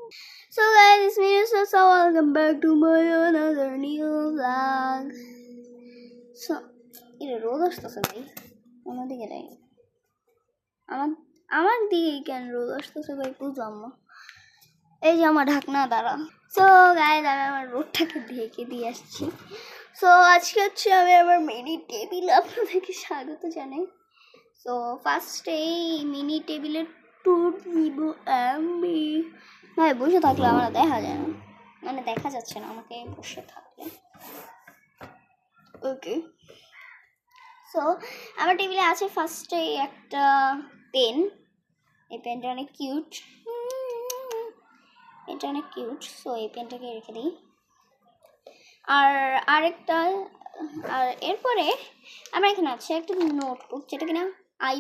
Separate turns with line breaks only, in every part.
So guys, it's me, so welcome back to my another new vlog. So, এটা রোদ আসতেছে ভাই, আমার দিকে যাই, আমার দিকে কেন রোদ আসতেছে ভাই বুঝলাম না। এই যে আমার ঢাকনা দ্বারা। সো গাইস, আমি আমার রোদটাকে ঢেকে দিয়ে আসছি। সো আজকে হচ্ছে আমি আমার মিনি টেবিল আপনাদেরকে স্বাগত জানাই। সো ফার্স্টে এই মিনি টেবিলের ট্যুর নিব আমি। ভাই বসে থাকলে আমার দেখা যায় না, মানে দেখা যাচ্ছে না আমাকে বসে থাকলে। ওকে, সো আমার টেবিলে আছে ফার্স্টে একটা পেন। এই পেনটা অনেক কিউট, এটা অনেক কিউট। সো এই পেনটাকে রেখে দিই। আর এরপরে আমার এখানে আছে একটা নোটবুক, যেটা কিনা আই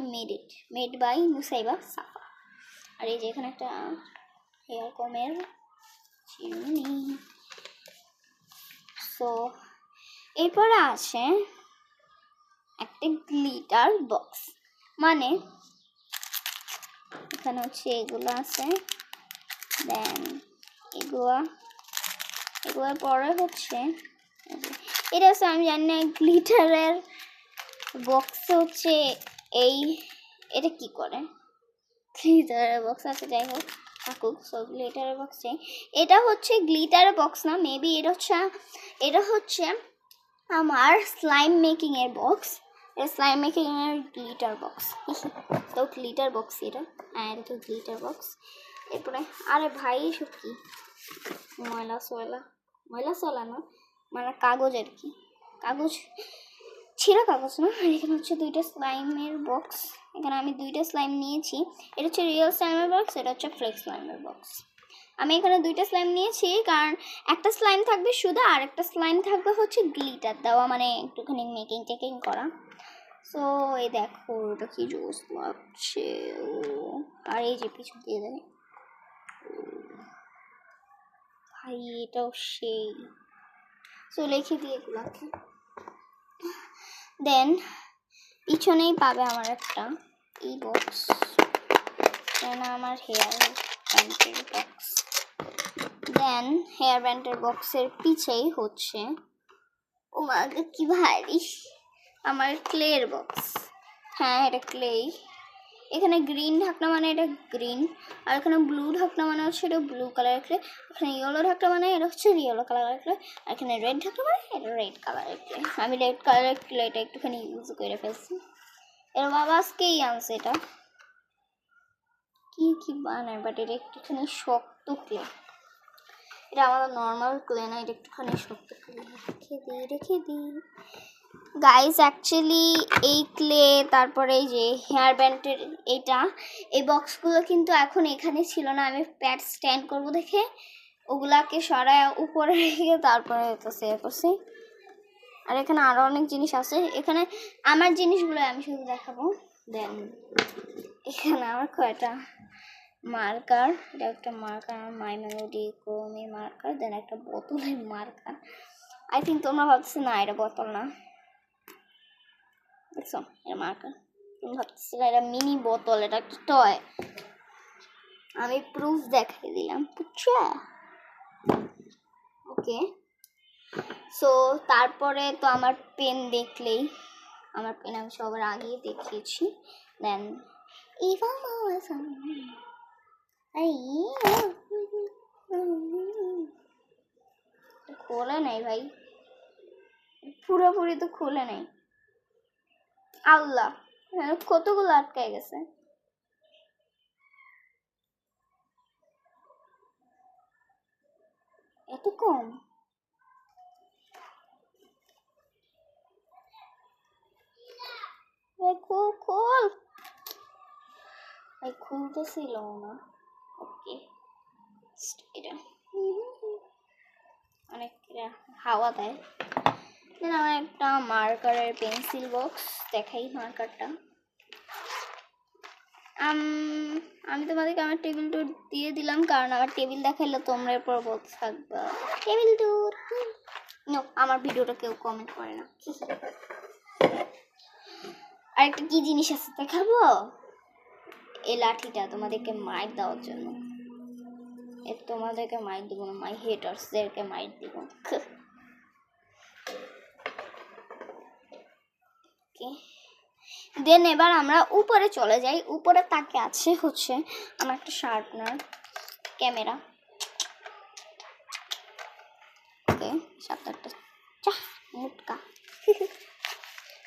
মেড বাই মুসাইবা সাফা। আর এই যে এখানে একটা হেয়ার কমের চিরুনি। সো এরপরে আছে একটা গ্লিটার বক্স, মানে এখানে হচ্ছে এগুলো আছে। দেন এগুলোর পরে হচ্ছে এটা হচ্ছে, আমি জানি না গ্লিটারের বক্স হচ্ছে এটা কি করে, গ্লিটারের বক্স আছে, যাই হোক থাকুক। সো গ্লিটারের বক্সে এটা হচ্ছে গ্লিটারের বক্স না, মেবি এটা হচ্ছে আমার স্লাইম মেকিং এর বক্স। এটা স্লাইম মেকিং এর গ্লিটার বক্স। তো গ্লিটার বক্স এটা, হ্যাঁ এটা তো গ্লিটার বক্স। এরপরে আরে ভাই এসব কি ময়লা সোয়লা না, মানে কাগজ আর কি, কাগজ ছিঁড়া কাগজ না। আর এখানে হচ্ছে দুইটা স্লাইমের বক্স। এখানে আমি দুইটা স্লাইম নিয়েছি, এটা হচ্ছে রিয়েল স্লাইমের বক্স, এটা হচ্ছে ফ্লেক্স স্লাইমের বক্স। আমি এখানে দুইটা স্লাইম নিয়েছি কারণ একটা স্লাইম থাকবে শুধু, আর একটা স্লাইম থাকবে হচ্ছে গ্লিটার দেওয়া, মানে একটুখানি মেকিং টেকিং করা। সো এই দেখো এটা কি জোস লাগছে। আর এই যে পিছন দিয়ে দেয় ভাই, এটাও সেই। সো লিখে দিয়ে এগুলাকে, দেন পিছনেই পাবে আমার একটা এই বক্স, আমার হেয়ার ব্যান্ডের বক্স। দেন হেয়ার ব্যান্ডের বক্সের পিছেই হচ্ছে ও মাকে কি ভারী আমার ক্লের বক্স। হ্যাঁ এটা ক্লে। এখানে গ্রিন ঢাকনা মানে এটা গ্রিন, আর এখানে ব্লু ঢাকনা মানে হচ্ছে এটা ব্লু কালারের ক্লে। এখানে ইয়েলো ঢাকনা মানে এটা হচ্ছে ইয়েলো কালারের ক্লে, আর এখানে রেড ঢাকনা মানে এটা রেড কালারের ক্লে। আমি রেড কালারের ক্লেটা একটুখানি ইউজ করে ফেলছি। এর বাবা আজকেই আনছে এটা, কি বানায়, বাট এটা একটুখানি শক্ত ক্লে। এটা আমাদের নর্মাল ক্লে না, এটা একটুখানি শক্ত ক্লে। রেখে দিই গাইস। অ্যাকচুয়ালি এই ক্লে, তারপরে এই যে হেয়ার ব্যান্ডের এই বক্সগুলো কিন্তু এখন এখানে ছিল না। আমি প্যাড স্ট্যান্ড করবো দেখে ওগুলাকে সরায় উপরে রেখে তারপরে এটা সেভ করছি। আর এখানে আরও অনেক জিনিস আছে। এখানে আমার জিনিসগুলো আমি শুধু দেখাবো। দেন এখানে আমার কয়টা মার্কার, এটা একটা মার্কার, মাই মেলোডি ক্রোমি মার্কার। দেন একটা বোতলের মার্কার। আই থিঙ্ক তোমরা ভাবছো না এটা বোতল না, দেখছো এটা মার্কার। তুমি ভাবতেছিল এটা মিনি বোতল, এটা একটা টয়। আমি প্রুফ দেখাই দিলাম, বুঝছো? ওকে, সো তারপরে তো আমার পেন দেখলেই, আমার পেন আমি সবার আগেই দেখিয়েছি। দেন খোলে নাই ভাই, পুরোপুরি তো খুলে নাই। আল্লাহ, কতগুলো আটকায় গেছে। এত কম, খোল খুলতেছিল না। ওকে, এটা অনেক হাওয়া দেয়। দেন আমার একটা মার্কারের পেন্সিল বক্স দেখাই। মার্কারটা আমি তোমাদেরকে আমার টেবিল ট্যুর দিয়ে দিলাম, কারণ আমার টেবিল দেখাইলে তোমরা এরপর বলতে থাকবা টেবিল ট্যুর। নো, আমার ভিডিওটা কেউ কমেন্ট করে না। আর একটা কি জিনিস আছে দেখাবো, এই লাঠিটা তোমাদেরকে মার দেওয়ার জন্য। তোমাদেরকে মাইট দিব না, মাই হেটার্সদেরকে মাইট দিব। দেন এবার আমরা উপরে চলে যাই। উপরে তাকে আছে হচ্ছে আমার একটা শার্পনার, ক্যামেরা, ওকে, 7-8টা মুটকা।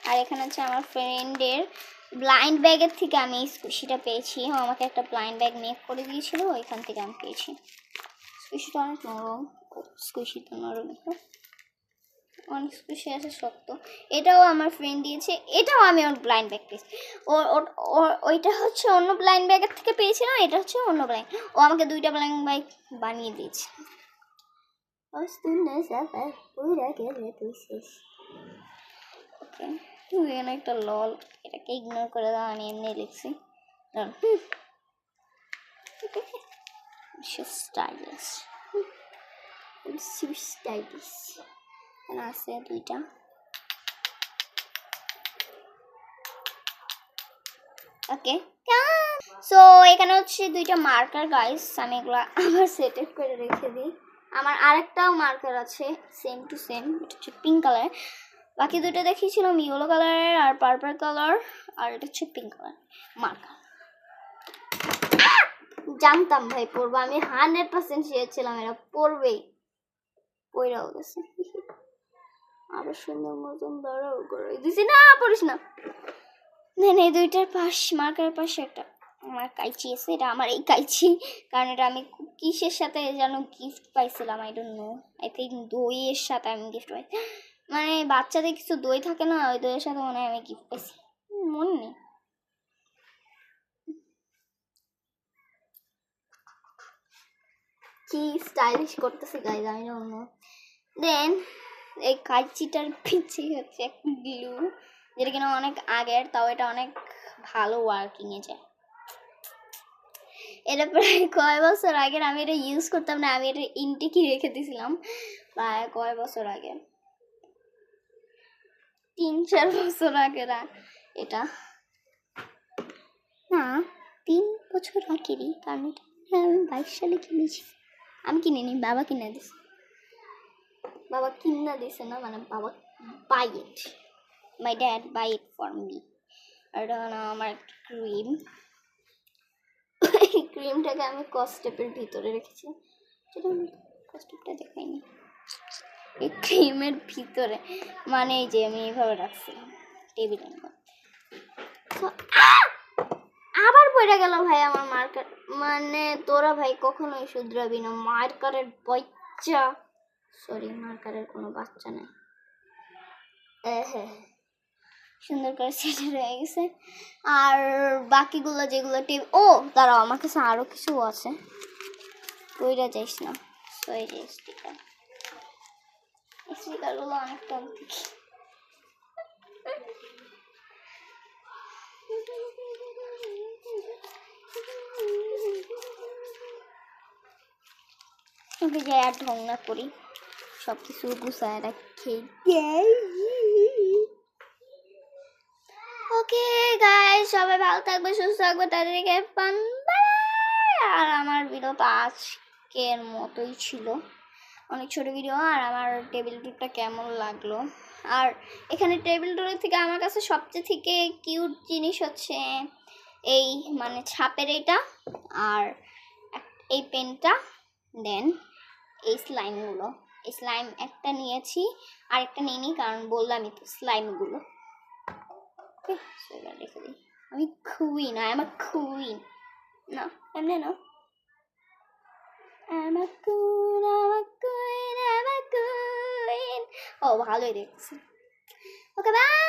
আর এখানে হচ্ছে আমার ফ্রেন্ডের ব্লাইন্ড ব্যাগের থেকে আমি এই স্কুশিটা পেয়েছি। আমাকে একটা ব্লাইন্ড ব্যাগ মেক করে দিয়েছিল, ওইখান থেকে আমি পেয়েছি। স্কুশিটা অনেক নরম, স্কুশি তো নরম, অনেক স্কুশি আছে, শক্ত। এটাও আমার ফ্রেন্ড দিয়েছে, এটাও আমি ওর ব্লাইন্ড ব্যাগ পেয়েছি। ওইটা হচ্ছে অন্য ব্লাইন্ড ব্যাগের থেকে পেয়েছিলাম, এটা হচ্ছে অন্য ব্লাইন্ড। ও আমাকে 2টা ব্লাইন্ড ব্যাগ বানিয়ে দিয়েছে। ওকে, এখানে একটা লল, এটাকে ইগনোর করে দাও, আমি এমনি লিখছি। স্টাইলিশ, স্টাইলিশ আছে 2টা। ওকে, সো এখানে হচ্ছে 2টা মার্কার গাইস। আমি এগুলো আবার সেট করে রেখে দিই। আমার আরেকটাও মার্কার আছে সেম টু সেম, এটা হচ্ছে পিঙ্ক কালার। বাকি 2টা দেখিয়েছিলাম ইয়েলো কালারের আর পার্পল কালার, আর এটা হচ্ছে পিঙ্ক কালার মার্কার। জানতাম ভাই পড়বো, আমি 100% শিওর ছিলাম এরা পড়বেই, পড়াও গেছে। আরো সুন্দর মতন দাঁড়াও করে দিছি, না পড়িস না। দেন এই 2টার পাশ, মার্কারের পাশে একটা আমার কাইচি আছে, এটা আমার এই কাইচি, কারণ এটা আমি কিসের সাথে যেন গিফট পাইছিলাম, I don't know, I think দইয়ের সাথে আমি গিফট পাই, মানে বাচ্চাদের কিছু দই থাকে না, ওই দইয়ের সাথে মনে হয় আমি গিফট পাইছি, মনে নেই। কি স্টাইলিশ করতেছে গাইজ, আমি জানি না। দেন এই কাইচিটার পিছে হচ্ছে একটা গ্লু, যেটা কিনা অনেক আগের, তাও এটা অনেক ভালো ওয়ার্কিংয়ে যায়। এটা প্রায় কয় বছর আগের, আমি এটা ইউজ করতাম না, আমি এটা ইনটেকই রেখে দিয়েছিলাম প্রায় কয় বছর আগে, 3-4 বছর আগে। এটা না 3 বছর আগেরই, কারণ এটা আমি 22 সালে কিনেছি। আমি কিনিনি, বাবা কিনে দিছে, বাবা কিনা দিছে না, মানে বাবা buy it, my dad buy it for me. আর এটা হলো আমার ক্রিম, ক্রিমটাকে আমি কস্টেপের ভিতরে রেখেছি, সেটা আমি কস্টেপটা দেখাইনি, এই ক্রিমের ভিতরে, মানে এই যে আমি এইভাবে রাখছিলাম টেবিলের মধ্যে। আবার পড়ে গেল ভাই আমার মার্কার, মানে তোরা ভাই কখনোই শুধরাবি না, মার্কারের বাচ্চা, সরি মার্কারের কোনো বাচ্চা নেই। হ্যাঁ, সুন্দর করে সেট হয়ে গেছে। আর বাকিগুলো যেগুলো ও দাঁড়াও, আমার কাছে আরও কিছু আছে, ওইটা যাইস না। তো এই যে স্টিকারগুলো অনেক কম দেখি। ওকে যাই আর ঢং না করি, সব কিছু গুছায় রাখি। ওকে গাইস, সবাই ভালো থাকবে, সুস্থ থাকবে, তাদেরকে পান। আর আমার ভিডিও তো আজকের মতোই ছিল, অনেক ছোট ভিডিও। আর আমার টেবিল টুরটা কেমন লাগলো, আর এখানে টেবিল টুরের থেকে আমার কাছে সবচেয়ে থেকে কিউট জিনিস হচ্ছে এই মানে ছাপের এইটা, আর এই পেনটা, দেন এই স্লাইমগুলো। এই স্লাইম একটা নিয়েছি, আর একটা নিইনি, কারণ বললামই তো স্লাইমগুলো। ওকে, এবার রেখে দিই। আমি queen, I am a queen. না এমনি না, I'm a queen, I'm a queen, I'm a queen. ও ভালোই দেখছি। Okay bye.